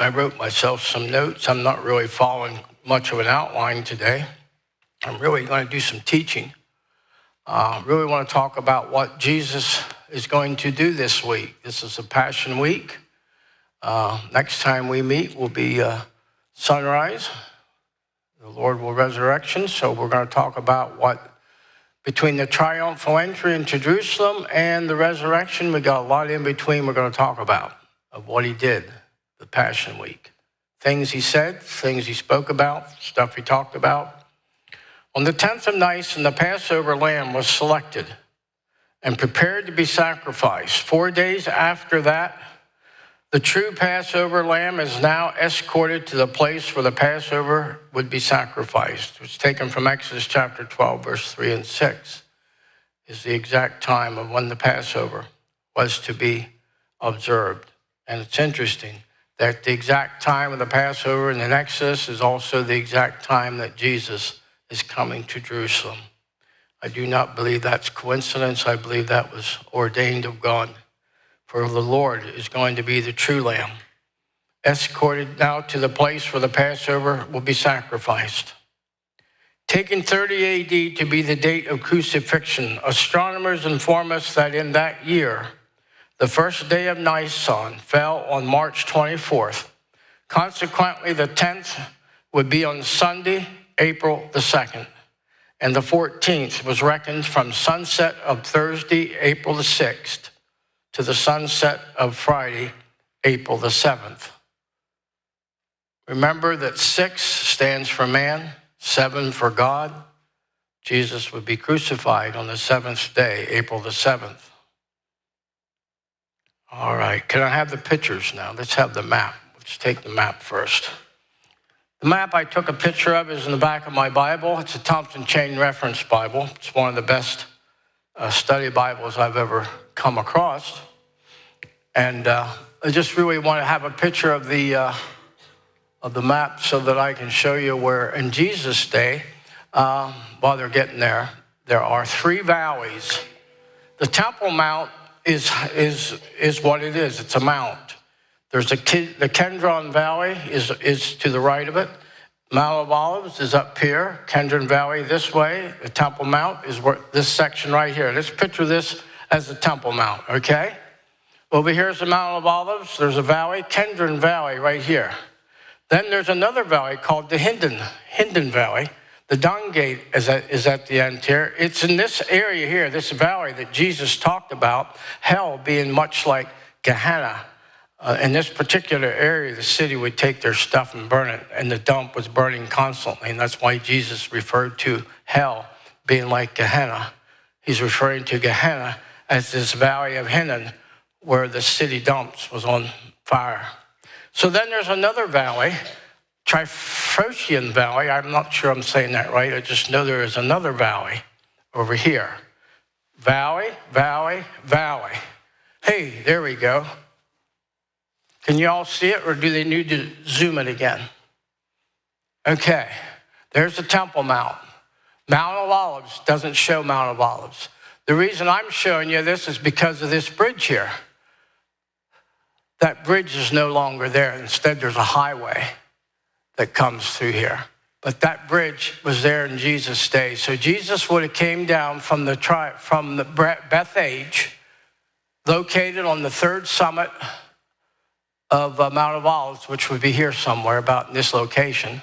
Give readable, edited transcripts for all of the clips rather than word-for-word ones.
I wrote myself some notes. I'm not really following much of an outline today. I'm really going to do some teaching. Really want to talk about what Jesus is going to do this week. This is a Passion Week. Next time we meet will be sunrise. The Lord will resurrection. So we're going to talk about what between the triumphal entry into Jerusalem and the resurrection, we got a lot in between we're going to talk about of what he did, the Passion Week. Things he said, things he spoke about, stuff he talked about. On the 10th of Nisan, the Passover lamb was selected and prepared to be sacrificed. 4 days after that, the true Passover lamb is now escorted to the place where the Passover would be sacrificed. It's taken from Exodus chapter 12, verse 3 and 6, is the exact time of when the Passover was to be observed. And it's interesting that the exact time of the Passover in Exodus is also the exact time that Jesus is coming to Jerusalem. I do not believe that's coincidence. I believe that was ordained of God. For the Lord is going to be the true lamb, escorted now to the place where the Passover will be sacrificed. Taken 30 AD to be the date of crucifixion, astronomers inform us that in that year, the first day of Nisan fell on March 24th. Consequently, the 10th would be on Sunday, April the 2nd. And the 14th was reckoned from sunset of Thursday, April the 6th, to the sunset of Friday, April the 7th. Remember that 6 stands for man, 7 for God. Jesus would be crucified on the 7th day, April the 7th. All right, can I have the pictures now? Let's have the map. Let's take the map first. The map I took a picture of is in the back of my Bible. It's a Thompson Chain Reference Bible. It's one of the best study Bibles I've ever come across. And I just really want to have a picture of the map so that I can show you where in Jesus' day, while they're getting there, there are 3 valleys. The Temple Mount is what it is. It's a mount. There's the Kendron Valley is to the right of it. Mount of Olives is up here. Kendron Valley this way. The Temple Mount is where this section right here. Let's picture this as the Temple Mount, okay? Over here is the Mount of Olives. There's a valley, Kendron Valley right here. Then there's another valley called the Hindon Valley. The Dung Gate is at the end here. It's in this area here, this valley that Jesus talked about, hell being much like Gehenna. In this particular area, the city would take their stuff and burn it, and the dump was burning constantly, and that's why Jesus referred to hell being like Gehenna. He's referring to Gehenna as this valley of Hinnon, where the city dumps was on fire. So then there's another valley, Tryphosian Valley. I'm not sure I'm saying that right. I just know there is another valley over here. Valley, valley, valley. Hey, there we go. Can you all see it, or do they need to zoom it again? Okay, there's the Temple Mount. Mount of Olives doesn't show Mount of Olives. The reason I'm showing you this is because of this bridge here. That bridge is no longer there. Instead, there's a highway that comes through here. But that bridge was there in Jesus' day. So Jesus would have came down from the Bethphage, located on the 3rd summit of Mount of Olives, which would be here somewhere about in this location.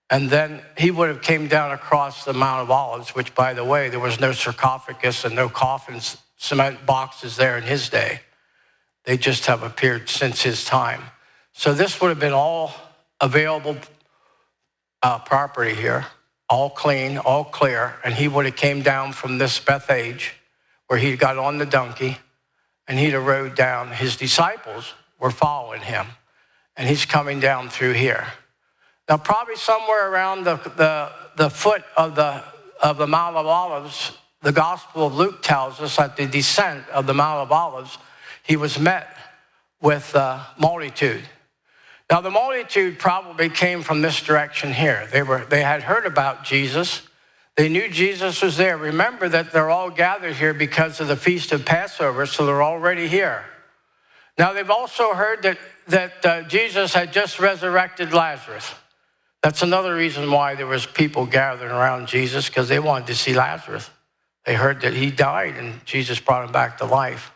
And then he would have came down across the Mount of Olives, which, by the way, there was no sarcophagus and no coffins, cement boxes there in his day. They just have appeared since his time. So this would have been all available property here, all clean, all clear. And he would have came down from this Bethphage, where he got on the donkey, and he'd have rode down. His disciples were following him, and he's coming down through here. Now, probably somewhere around the foot of the Mount of Olives, the Gospel of Luke tells us at the descent of the Mount of Olives, he was met with multitude. Now, the multitude probably came from this direction here. They had heard about Jesus. They knew Jesus was there. Remember that they're all gathered here because of the Feast of Passover, so they're already here. Now, they've also heard that that Jesus had just resurrected Lazarus. That's another reason why there was people gathering around Jesus, because they wanted to see Lazarus. They heard that he died and Jesus brought him back to life.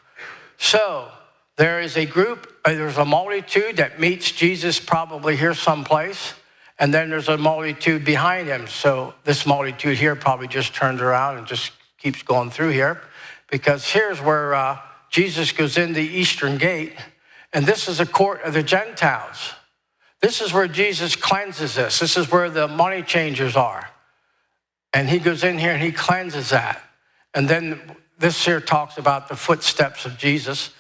So there is a group, there's a multitude that meets Jesus probably here someplace, and then there's a multitude behind him. So this multitude here probably just turns around and just keeps going through here, because here's where Jesus goes in the eastern gate, and this is a court of the Gentiles. This is where Jesus cleanses this. This is where the money changers are. And he goes in here and he cleanses that. And then this here talks about the footsteps of Jesus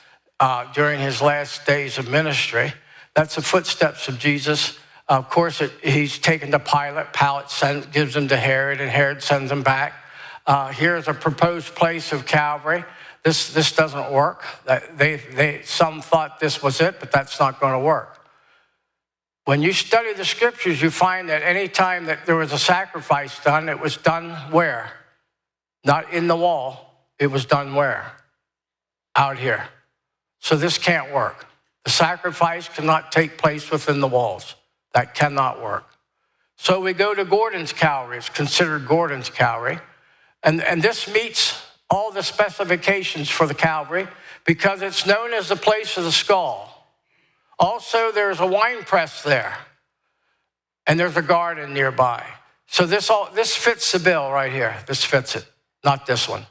during his last days of ministry. That's the footsteps of Jesus. Of course, he's taken to Pilate. Pilate gives him to Herod, and Herod sends him back. Here's a proposed place of Calvary. This doesn't work. Some thought this was it, but that's not going to work. When you study the scriptures, you find that any time that there was a sacrifice done, it was done where? Not in the wall. It was done where? Out here. So this can't work. The sacrifice cannot take place within the walls. That cannot work. So we go to Gordon's Calvary. It's considered Gordon's Calvary. And this meets all the specifications for the Calvary, because it's known as the place of the skull. Also, there's a wine press there, and there's a garden nearby. So this fits the bill right here. This fits it, not this one.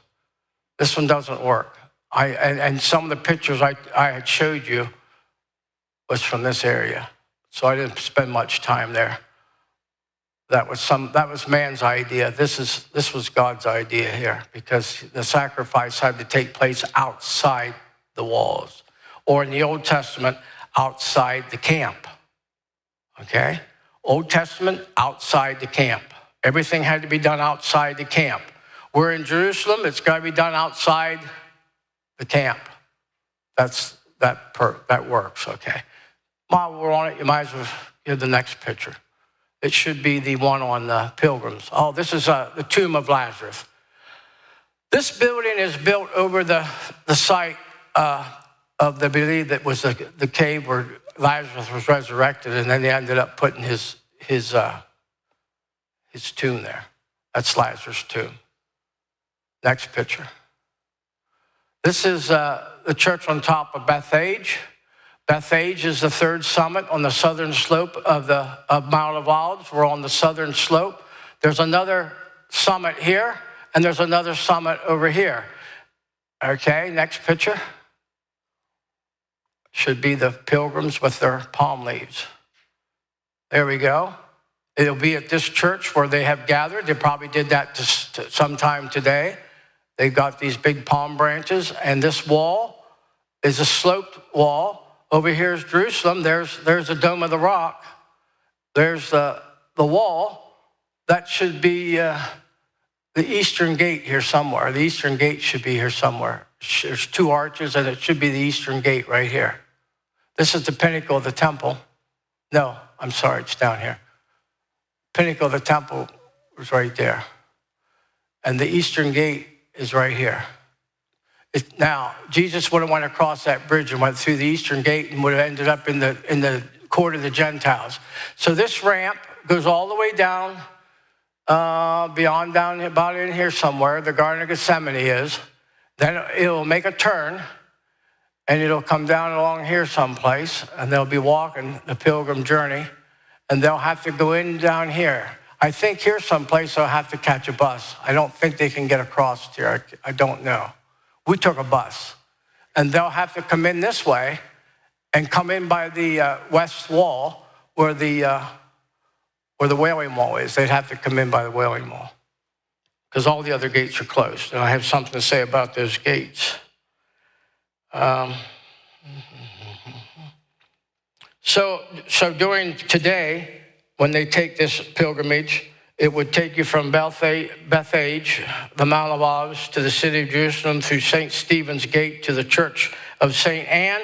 This one doesn't work. And some of the pictures I had showed you was from this area, so I didn't spend much time there. That was man's idea. This was God's idea here, because the sacrifice had to take place outside the walls, or in the Old Testament, outside the camp, okay? Old Testament, outside the camp. Everything had to be done outside the camp. We're in Jerusalem, it's got to be done outside the camp. That works, okay? While we're on it, you might as well give the next picture. It should be the one on the pilgrims. Oh, this is the Tomb of Lazarus. This building is built over the site of the belief that was the cave where Lazarus was resurrected, and then they ended up putting his tomb there. That's Lazarus' tomb. Next picture. This is the church on top of Bethphage. Bethphage is the third summit on the southern slope of Mount of Olives. We're on the southern slope. There's another summit here, and there's another summit over here. Okay, next picture. Should be the pilgrims with their palm leaves. There we go. It'll be at this church where they have gathered. They probably did that sometime today. They've got these big palm branches, and this wall is a sloped wall. Over here is Jerusalem. There's the Dome of the Rock. There's the wall. That should be the eastern gate here somewhere. The eastern gate should be here somewhere. There's two arches, and it should be the eastern gate right here. This is the pinnacle of the temple. No, I'm sorry, it's down here. Pinnacle of the temple was right there. And the eastern gate is right here. Now, Jesus would have went across that bridge and went through the eastern gate and would have ended up in the court of the Gentiles. So this ramp goes all the way down, beyond down about in here somewhere, the Garden of Gethsemane is. Then it'll make a turn, and it'll come down along here someplace, and they'll be walking the pilgrim journey, and they'll have to go in down here. I think here someplace they'll have to catch a bus. I don't think they can get across here. I don't know. We took a bus, and they'll have to come in this way and come in by the west wall where the Wailing Wall is. They'd have to come in by the Wailing Wall because all the other gates are closed. And I have something to say about those gates. So during today, when they take this pilgrimage, it would take you from Bethphage, the Mount of Olives, to the city of Jerusalem through St. Stephen's Gate to the church of St. Anne.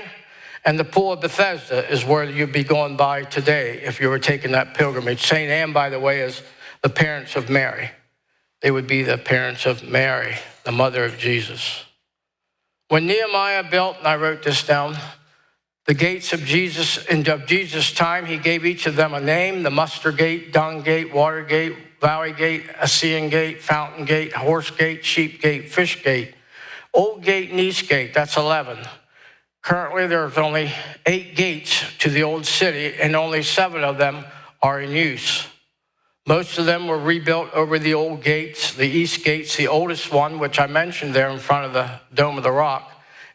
And the pool of Bethesda is where you'd be going by today if you were taking that pilgrimage. St. Anne, by the way, is the parents of Mary. They would be the parents of Mary, the mother of Jesus. When Nehemiah built, and I wrote this down, The gates of Jesus, and of Jesus' time, he gave each of them a name: the mustard gate, dung gate, water gate, valley gate, Assyrian gate, fountain gate, horse gate, sheep gate, fish gate, old gate, and east gate. That's 11. Currently, there's only 8 gates to the old city, and only 7 of them are in use. Most of them were rebuilt over the old gates. The east gate's the oldest one, which I mentioned there in front of the Dome of the Rock.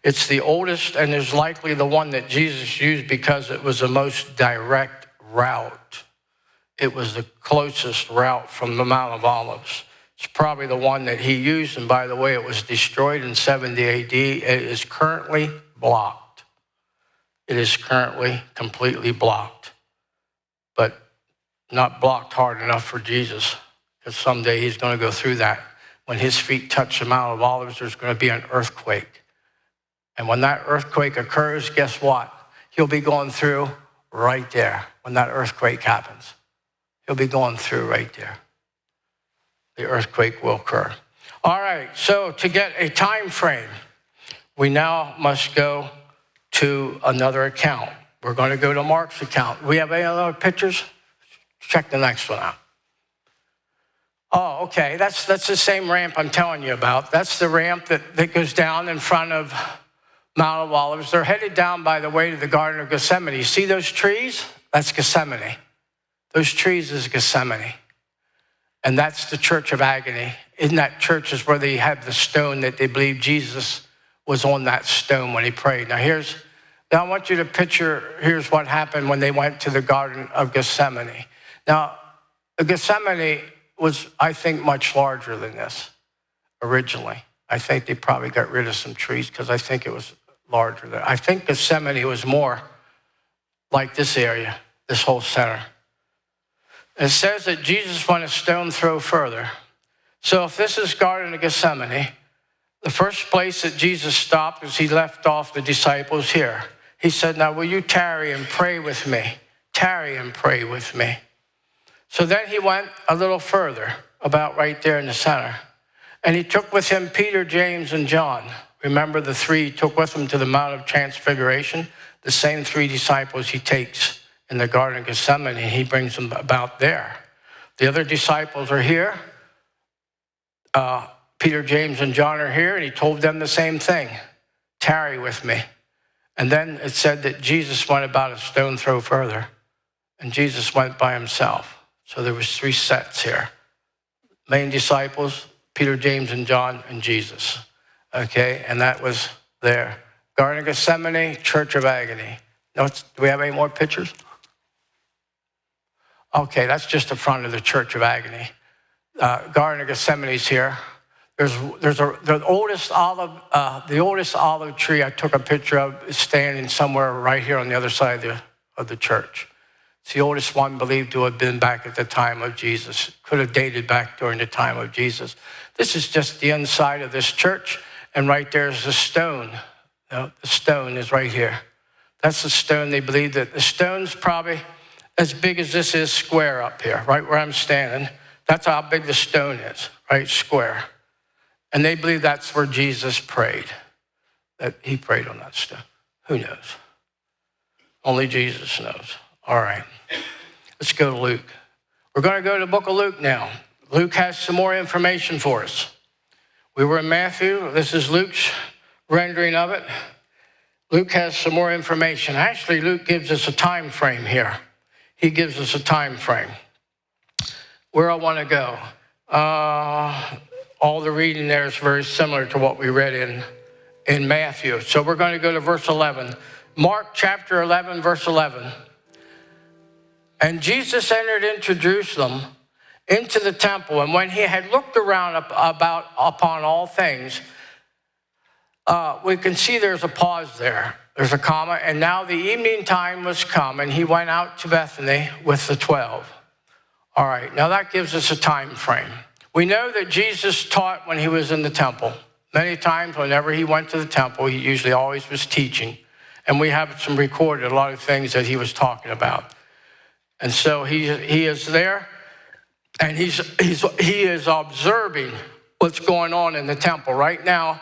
It's the oldest and is likely the one that Jesus used because it was the most direct route. It was the closest route from the Mount of Olives. It's probably the one that he used, and by the way, it was destroyed in 70 AD. It is currently blocked. It is currently completely blocked, but not blocked hard enough for Jesus, because someday he's going to go through that. When his feet touch the Mount of Olives, there's going to be an earthquake. And when that earthquake occurs, guess what? He'll be going through right there. When that earthquake happens, he'll be going through right there. The earthquake will occur. All right, so to get a time frame, we now must go to another account. We're going to go to Mark's account. We have any other pictures? Check the next one out. Oh, okay, that's the same ramp I'm telling you about. That's the ramp that goes down in front of Mount of Olives. They're headed down, by the way, to the Garden of Gethsemane. You see those trees? That's Gethsemane. Those trees is Gethsemane. And that's the Church of Agony. In that church is where they have the stone that they believe Jesus was on that stone when he prayed. Now I want you to picture, here's what happened when they went to the Garden of Gethsemane. Now, Gethsemane was, I think, much larger than this originally. I think they probably got rid of some trees because I think it was larger than. I think Gethsemane was more like this area, this whole center. It says that Jesus went a stone throw further. So if this is Garden of Gethsemane, the first place that Jesus stopped is he left off the disciples here. He said, now will you tarry and pray with me? Tarry and pray with me. So then he went a little further, about right there in the center. And he took with him Peter, James, and John. Remember the 3 he took with him to the Mount of Transfiguration? The same 3 disciples he takes in the Garden of Gethsemane, he brings them about there. The other disciples are here. Peter, James, and John are here, and he told them the same thing. Tarry with me. And then it said that Jesus went about a stone throw further, and Jesus went by himself. So there was 3 sets here. Main disciples, Peter, James, and John, and Jesus. Okay, and that was there. Garden of Gethsemane, Church of Agony. Do we have any more pictures? Okay, that's just the front of the Church of Agony. Garden of Gethsemane is here. The oldest olive tree I took a picture of is standing somewhere right here on the other side of the church. It's the oldest one believed to have been back at the time of Jesus. Could have dated back during the time of Jesus. This is just the inside of this church, and right there's the stone. The stone is right here. That's the stone. They believe that the stone's probably as big as this is square up here, right where I'm standing. That's how big the stone is, right, square. And they believe that's where Jesus prayed, that he prayed on that stone. Who knows? Only Jesus knows. All right, let's go to Luke. We're going to go to the book of Luke now. Luke has some more information for us. We were in Matthew. This is Luke's rendering of it. Luke has some more information. Actually, Luke gives us a time frame here. He gives us a time frame. Where I want to go. All the reading there is very similar to what we read in Matthew. So we're going to go to verse 11. Mark chapter 11, verse 11. And Jesus entered into Jerusalem, into the temple, and when he had looked around upon all things, we can see there's a pause there. There's a comma, and now the evening time was come, and he went out to Bethany with the 12. All right, now that gives us a time frame. We know that Jesus taught when he was in the temple. Many times, whenever he went to the temple, he usually always was teaching. And we have some recorded, a lot of things that he was talking about. And so he is there, and he is observing what's going on in the temple. Right now,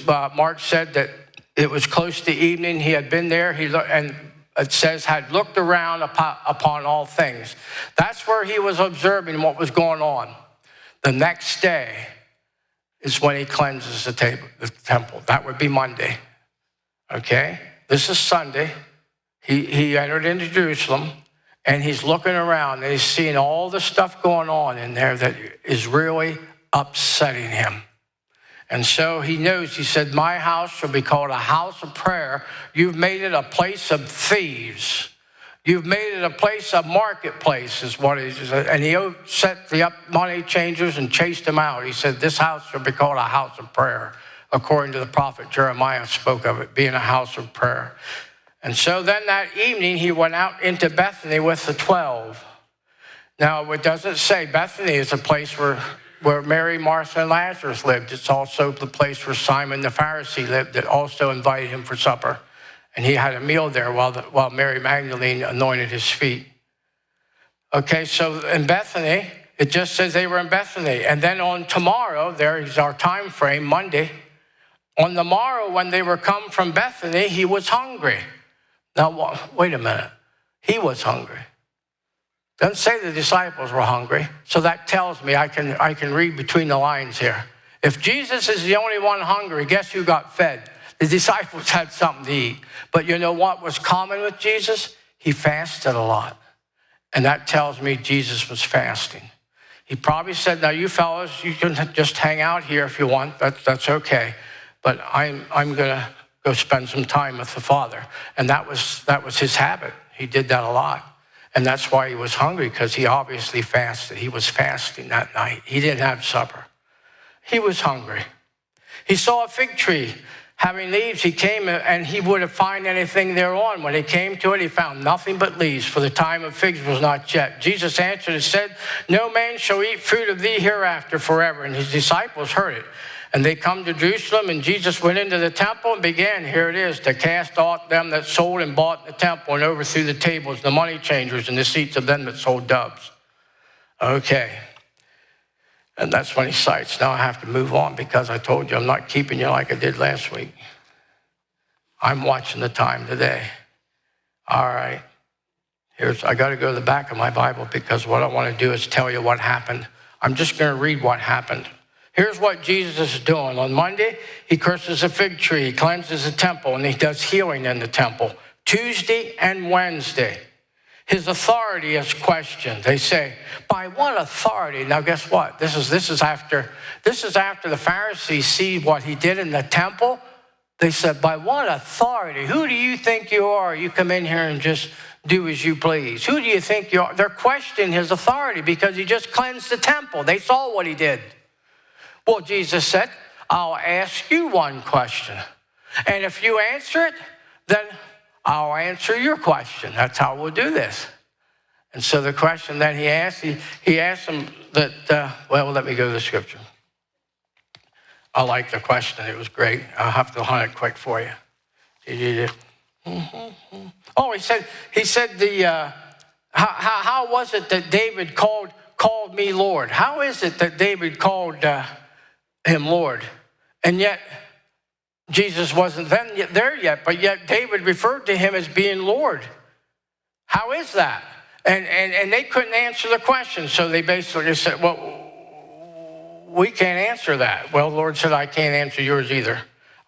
Mark said that It was close to evening. He had been there. And it says, had looked around upon all things. That's where he was observing what was going on. The next day is when he cleanses the temple. That would be Monday. Okay? This is Sunday. He entered into Jerusalem, and he's looking around, and he's seeing all the stuff going on in there that is really upsetting him. And so he knows, he said, my house shall be called a house of prayer. You've made it a place of thieves. You've made it a place of marketplace, is what he said. And he set the money changers and chased them out. He said, this house shall be called a house of prayer. According to the prophet Jeremiah spoke of it being a house of prayer. And so then that evening, he went out into Bethany with the 12. Now, it doesn't say Bethany is a place where Mary, Martha, and Lazarus lived. It's also the place where Simon the Pharisee lived that also invited him for supper. And he had a meal there while Mary Magdalene anointed his feet. Okay, so in Bethany, it just says they were in Bethany. And then on tomorrow, there is our time frame, Monday. On the morrow, when they were come from Bethany, he was hungry. Now, wait a minute. He was hungry. Doesn't say the disciples were hungry. So that tells me I can read between the lines here. If Jesus is the only one hungry, guess who got fed? The disciples had something to eat. But you know what was common with Jesus? He fasted a lot. And that tells me Jesus was fasting. He probably said, now you fellas, you can just hang out here if you want. That's okay. But I'm going to go spend some time with the Father. And that was his habit. He did that a lot. And that's why he was hungry, because he obviously fasted. He was fasting that night. He didn't have supper. He was hungry. He saw a fig tree having leaves. He came and he wouldn't find anything thereon. When he came to it, he found nothing but leaves, for the time of figs was not yet. Jesus answered and said, no man shall eat fruit of thee hereafter forever. And his disciples heard it. And they come to Jerusalem, and Jesus went into the temple and began, here it is, to cast out them that sold and bought in the temple, and overthrew the tables, the money changers, and the seats of them that sold doves. Okay. And that's when he cites. Now I have to move on, because I told you I'm not keeping you like I did last week. I'm watching the time today. All right. I got to go to the back of my Bible, because what I want to do is tell you what happened. I'm just going to read what happened. Here's what Jesus is doing. On Monday, he curses a fig tree, he cleanses the temple, and he does healing in the temple. Tuesday and Wednesday, his authority is questioned. They say, by what authority? Now guess what? This is after the Pharisees see what he did in the temple. They said, by what authority? Who do you think you are? You come in here and just do as you please. Who do you think you are? They're questioning his authority because he just cleansed the temple. They saw what he did. Well, Jesus said, I'll ask you one question. And if you answer it, then I'll answer your question. That's how we'll do this. And so the question that he asked him that, well, let me go to the scripture. I like the question. It was great. I'll have to hunt it quick for you. Oh, he said how was it that David called me Lord? How is it that David called him Lord? And yet Jesus wasn't there yet, but yet David referred to him as being Lord. How is that? And they couldn't answer the question, so they basically said, well, we can't answer that. Well, the Lord said, I can't answer yours either.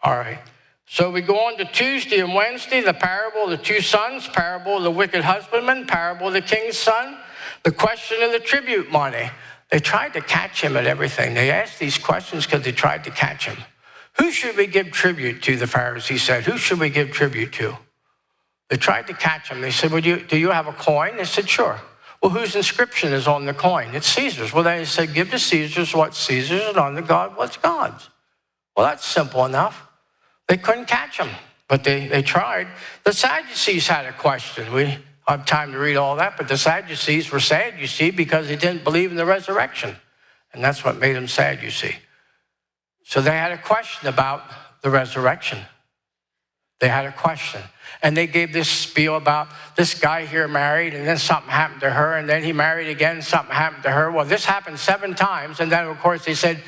All right. So we go on to Tuesday and Wednesday, the parable of the two sons, parable of the wicked husbandman, parable of the king's son, the question of the tribute money. They tried to catch him at everything. They asked these questions because they tried to catch him. Who should we give tribute to, the Pharisees said. Who should we give tribute to? They tried to catch him. They said, well, do you have a coin? They said, sure. Well, whose inscription is on the coin? It's Caesar's. Well, they said, give to Caesar's what's Caesar's, and unto God what's God's. Well, that's simple enough. They couldn't catch him, but they tried. The Sadducees had a question. We don't have time to read all that, but the Sadducees were sad, you see, because they didn't believe in the resurrection. And that's what made them sad, you see. So they had a question about the resurrection. They had a question. And they gave this spiel about this guy here married, and then something happened to her, and then he married again, something happened to her. Well, this happened 7 times, and then, of course, they said,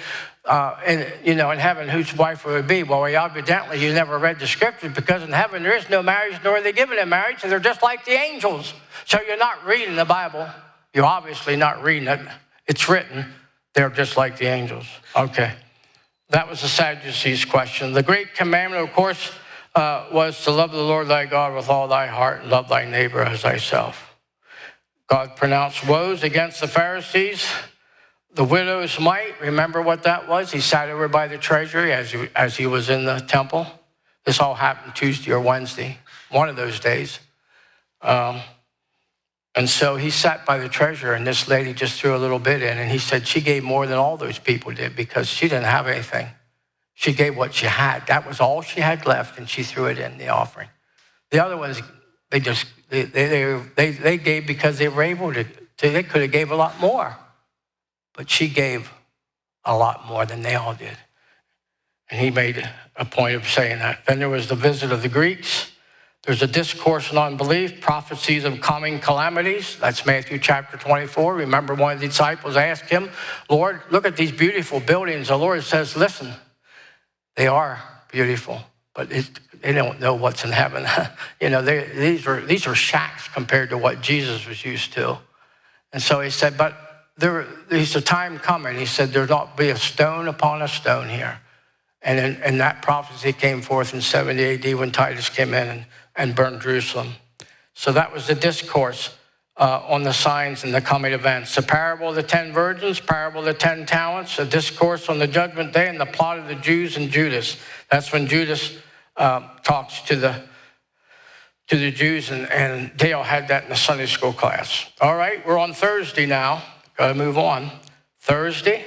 in heaven, whose wife would be? Well, evidently you never read the scriptures, because in heaven there is no marriage, nor are they given in marriage, and they're just like the angels. So you're not reading the Bible. You're obviously not reading it. It's written. They're just like the angels. Okay. That was the Sadducees' question. The great commandment, of course, was to love the Lord thy God with all thy heart and love thy neighbor as thyself. God pronounced woes against the Pharisees. The widow's mite, remember what that was? He sat over by the treasury as he was in the temple. This all happened Tuesday or Wednesday, one of those days. And so he sat by the treasury, and this lady just threw a little bit in, and he said she gave more than all those people did because she didn't have anything. She gave what she had. That was all she had left, and she threw it in the offering. The other ones, they gave because they were able to. They could have gave a lot more, but she gave a lot more than they all did. And he made a point of saying that. Then there was the visit of the Greeks. There's a discourse on unbelief, prophecies of coming calamities. That's Matthew chapter 24. Remember, one of the disciples asked him, Lord, look at these beautiful buildings. The Lord says, listen, they are beautiful, but they don't know what's in heaven. These are shacks compared to what Jesus was used to. And so he said, but there's a time coming. He said, there'll not be a stone upon a stone here. And that prophecy came forth in 70 AD when Titus came in and burned Jerusalem. So that was the discourse on the signs and the coming events. The parable of the 10 virgins, parable of the 10 talents, a discourse on the judgment day, and the plot of the Jews and Judas. That's when Judas talks to the Jews, and Dale had that in the Sunday school class. All right, we're on Thursday now. Got to move on. Thursday,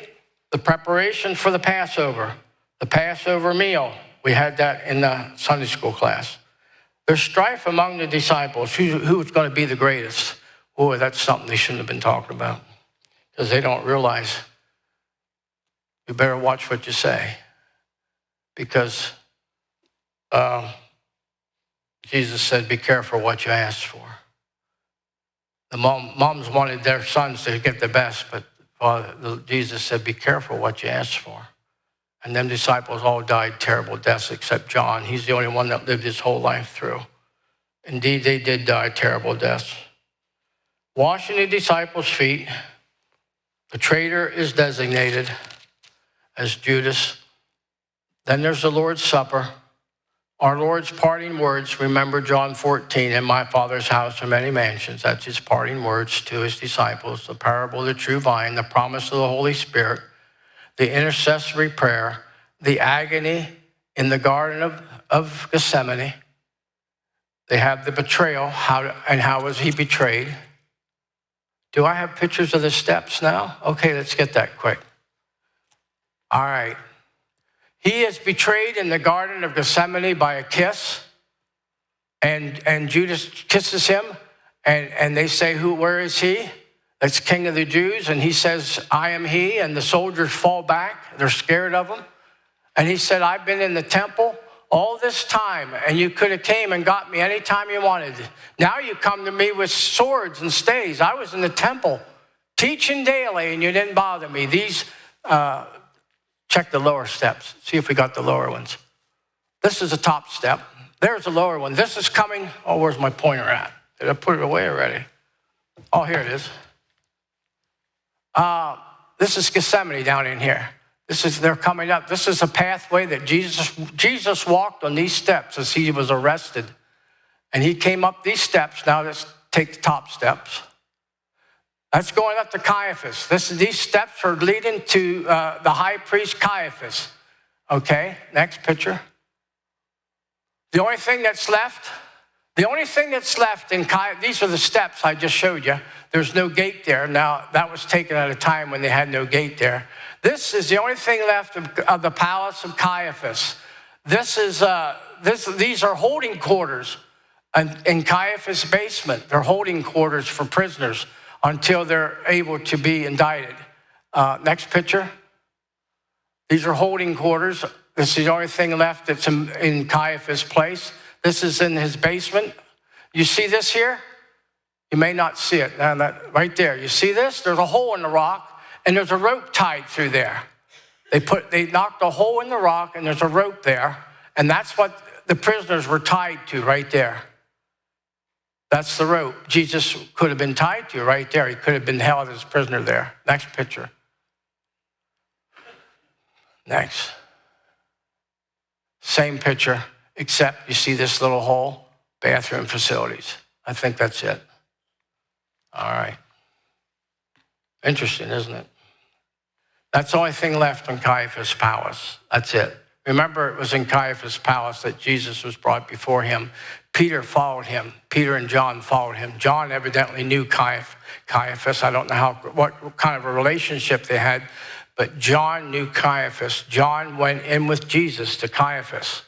the preparation for the Passover, the Passover meal. We had that in the Sunday school class. There's strife among the disciples. Who's going to be the greatest? Boy, that's something they shouldn't have been talking about, because they don't realize you better watch what you say, because Jesus said, be careful what you ask for. The moms wanted their sons to get the best, but Jesus said, be careful what you ask for. And them disciples all died terrible deaths except John. He's the only one that lived his whole life through. Indeed, they did die terrible deaths. Washing the disciples' feet, the traitor is designated as Judas. Then there's the Lord's Supper. Our Lord's parting words, remember John 14, in my Father's house are many mansions. That's his parting words to his disciples. The parable of the true vine, the promise of the Holy Spirit, the intercessory prayer, the agony in the Garden of Gethsemane. They have the betrayal, how was he betrayed? Do I have pictures of the steps now? Okay, let's get that quick. All right. He is betrayed in the Garden of Gethsemane by a kiss, and Judas kisses him, and they say, where is he? That's King of the Jews, and he says, I am he, and the soldiers fall back. They're scared of him. And he said, I've been in the temple all this time, and you could have came and got me anytime you wanted. Now you come to me with swords and staves. I was in the temple teaching daily, and you didn't bother me. These, check the lower steps. See if we got the lower ones. This is the top step. There's the lower one. This is coming. Oh, where's my pointer at? Did I put it away already? Oh, here it is. This is Gethsemane down in here. They're coming up. This is a pathway that Jesus walked on these steps as he was arrested. And he came up these steps. Now let's take the top steps. That's going up to Caiaphas. These steps are leading to the high priest Caiaphas. Okay, next picture. The only thing that's left in Caiaphas, these are the steps I just showed you. There's no gate there. Now, that was taken at a time when they had no gate there. This is the only thing left of the palace of Caiaphas. These are holding quarters in Caiaphas' basement. They're holding quarters for prisoners until they're able to be indicted. Next picture. These are holding quarters. This is the only thing left that's in Caiaphas' place. This is in his basement. You see this here? You may not see it. Now right there. You see this? There's a hole in the rock, and there's a rope tied through there. They knocked a hole in the rock, and there's a rope there, and that's what the prisoners were tied to right there. That's the rope Jesus could have been tied to right there. He could have been held as a prisoner there. Next picture. Next. Same picture, except you see this little hole, bathroom facilities. I think that's it. All right. Interesting, isn't it? That's the only thing left in Caiaphas' palace. That's it. Remember, it was in Caiaphas' palace that Jesus was brought before him. Peter followed him. Peter and John followed him. John evidently knew Caiaphas. I don't know what kind of a relationship they had, but John knew Caiaphas. John went in with Jesus to Caiaphas,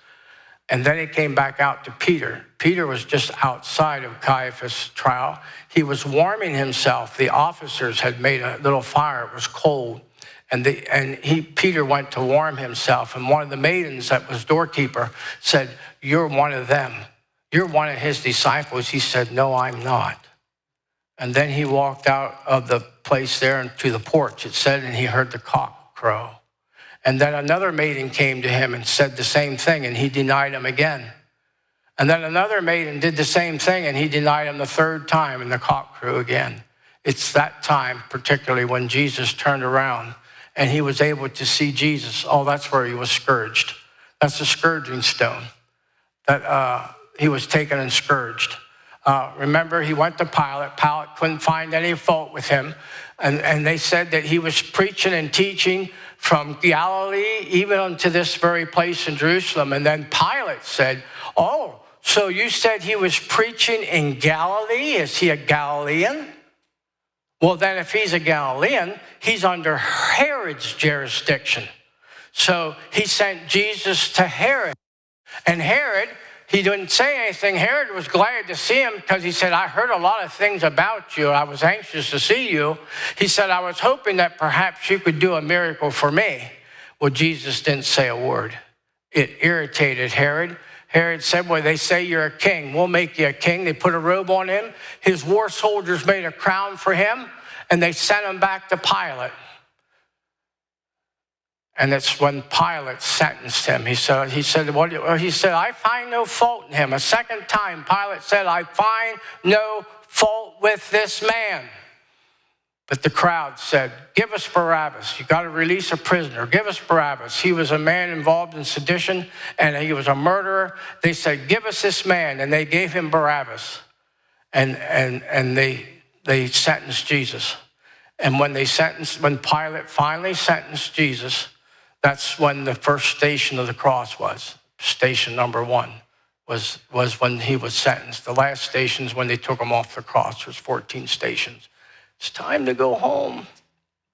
and then he came back out to Peter. Peter was just outside of Caiaphas' trial. He was warming himself. The officers had made a little fire. It was cold. Peter went to warm himself, and one of the maidens that was doorkeeper said, "You're one of them. You're one of his disciples." He said, "No, I'm not." And then he walked out of the place there to the porch, it said, and he heard the cock crow. And then another maiden came to him and said the same thing, and he denied him again. And then another maiden did the same thing, and he denied him the third time, and the cock crew again. It's that time, particularly when Jesus turned around and he was able to see Jesus. Oh, that's where he was scourged. That's the scourging stone that he was taken and scourged. Remember, he went to Pilate. Pilate couldn't find any fault with him. And they said that he was preaching and teaching from Galilee, even unto this very place in Jerusalem. And then Pilate said, "Oh, so you said he was preaching in Galilee? Is he a Galilean?" Well, then if he's a Galilean, he's under Herod's jurisdiction. So he sent Jesus to Herod. And Herod, he didn't say anything. Herod was glad to see him because he said, "I heard a lot of things about you. I was anxious to see you." He said, "I was hoping that perhaps you could do a miracle for me." Well, Jesus didn't say a word. It irritated Herod. Herod said, "Well, they say you're a king. We'll make you a king." They put a robe on him. His war soldiers made a crown for him, and they sent him back to Pilate. And it's when Pilate sentenced him. He said, "I find no fault in him." A second time, Pilate said, "I find no fault with this man." But the crowd said, "Give us Barabbas. You got to release a prisoner. Give us Barabbas. He was a man involved in sedition, and he was a murderer." They said, "Give us this man," and they gave him Barabbas, and they sentenced Jesus. And when Pilate finally sentenced Jesus, that's when the first station of the cross was. Station number one was when he was sentenced. The last station is when they took him off the cross. There's 14 stations. It's time to go home.